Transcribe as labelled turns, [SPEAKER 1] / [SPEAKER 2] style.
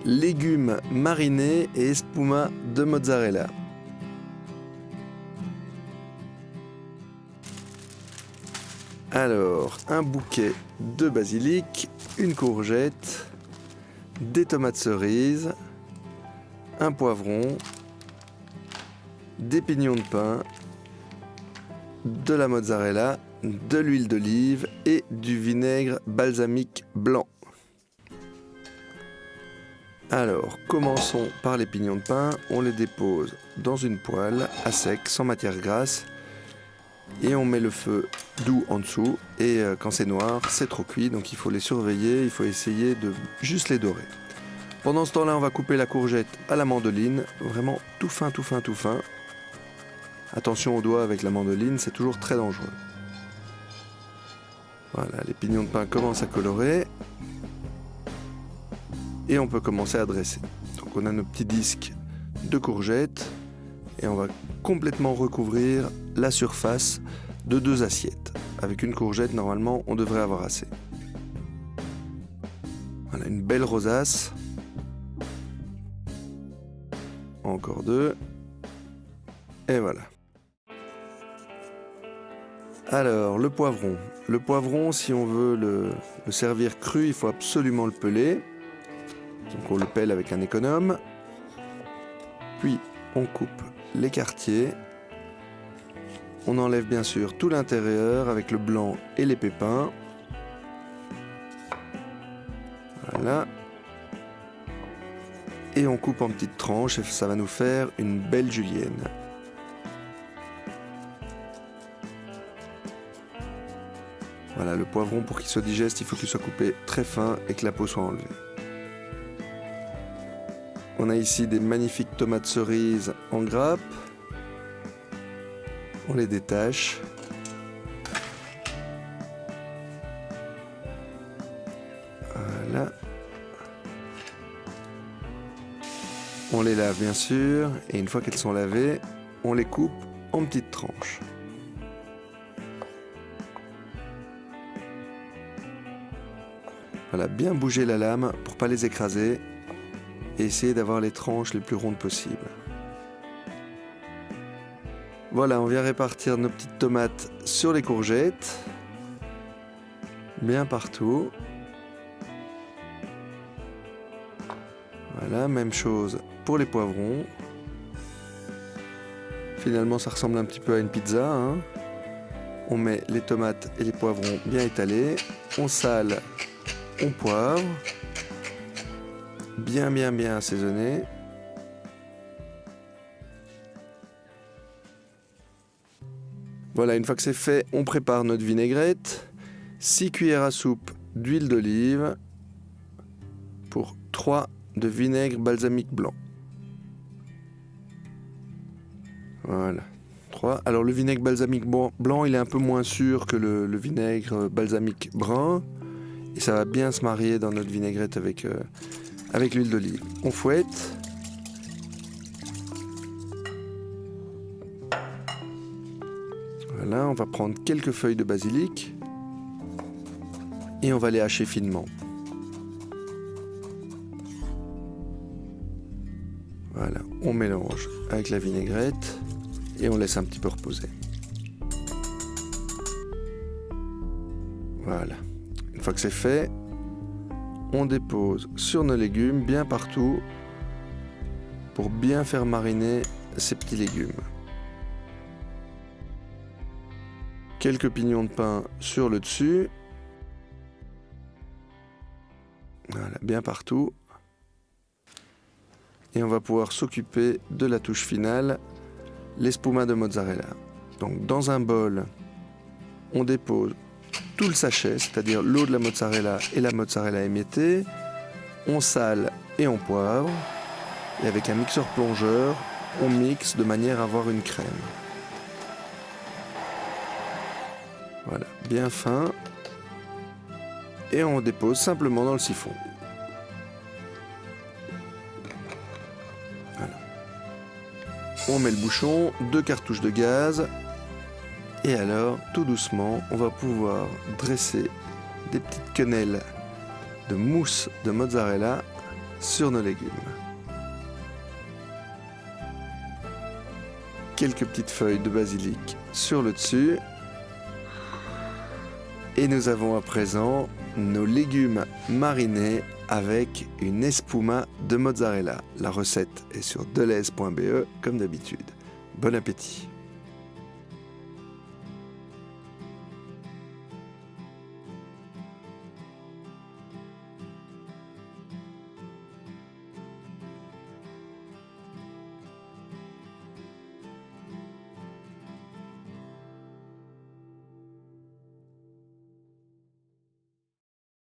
[SPEAKER 1] légumes marinés et espuma de mozzarella. Alors, un bouquet de basilic, une courgette, des tomates cerises, un poivron, des pignons de pain, de la mozzarella, de l'huile d'olive et du vinaigre balsamique blanc. Alors, commençons par les pignons de pain. On les dépose dans une poêle à sec, sans matière grasse. Et on met le feu doux en dessous. Et quand c'est noir, c'est trop cuit. Donc il faut les surveiller, il faut essayer de juste les dorer. Pendant ce temps-là, on va couper la courgette à la mandoline. Vraiment tout fin, tout fin, tout fin. Attention aux doigts avec la mandoline, c'est toujours très dangereux. Voilà, les pignons de pain commencent à colorer. Et on peut commencer à dresser. Donc on a nos petits disques de courgettes. Et on va complètement recouvrir la surface de 2 assiettes. Avec une courgette, normalement, on devrait avoir assez. Voilà, une belle rosace. Encore 2. Et voilà. Alors, le poivron. Le poivron, si on veut le servir cru, il faut absolument le peler. Donc on le pèle avec un économe. Puis on coupe les quartiers. On enlève bien sûr tout l'intérieur avec le blanc et les pépins. Voilà. Et on coupe en petites tranches et ça va nous faire une belle julienne. Voilà, le poivron, pour qu'il soit digeste, il faut qu'il soit coupé très fin et que la peau soit enlevée. On a ici des magnifiques tomates cerises en grappes. On les détache. Voilà. On les lave bien sûr, et une fois qu'elles sont lavées, on les coupe en petites tranches. Voilà, bien bouger la lame pour pas les écraser et essayer d'avoir les tranches les plus rondes possibles. Voilà, on vient répartir nos petites tomates sur les courgettes, bien partout. Voilà, même chose pour les poivrons. Finalement, ça ressemble un petit peu à une pizza, hein. On met les tomates et les poivrons bien étalés, on sale, on poivre, bien assaisonné. Voilà, une fois que c'est fait, on prépare notre vinaigrette. 6 cuillères à soupe d'huile d'olive pour 3 de vinaigre balsamique blanc. Voilà, 3. Alors le vinaigre balsamique blanc, il est un peu moins sûr que le vinaigre balsamique brun. Et ça va bien se marier dans notre vinaigrette avec l'huile d'olive. On fouette. Voilà, on va prendre quelques feuilles de basilic et on va les hacher finement. Voilà, on mélange avec la vinaigrette et on laisse un petit peu reposer. Voilà. Une fois que c'est fait, on dépose sur nos légumes bien partout pour bien faire mariner ces petits légumes. Quelques pignons de pain sur le dessus. Voilà, bien partout. Et on va pouvoir s'occuper de la touche finale, l'espuma de mozzarella. Donc dans un bol, on dépose tout le sachet, c'est-à-dire l'eau de la mozzarella et la mozzarella émiettée. On sale et on poivre. Et avec un mixeur plongeur, on mixe de manière à avoir une crème. Voilà, bien fin. Et on dépose simplement dans le siphon. Voilà. On met le bouchon, 2 cartouches de gaz. Et alors, tout doucement, on va pouvoir dresser des petites quenelles de mousse de mozzarella sur nos légumes. Quelques petites feuilles de basilic sur le dessus. Et nous avons à présent nos légumes marinés avec une espuma de mozzarella. La recette est sur deleuze.be comme d'habitude. Bon appétit!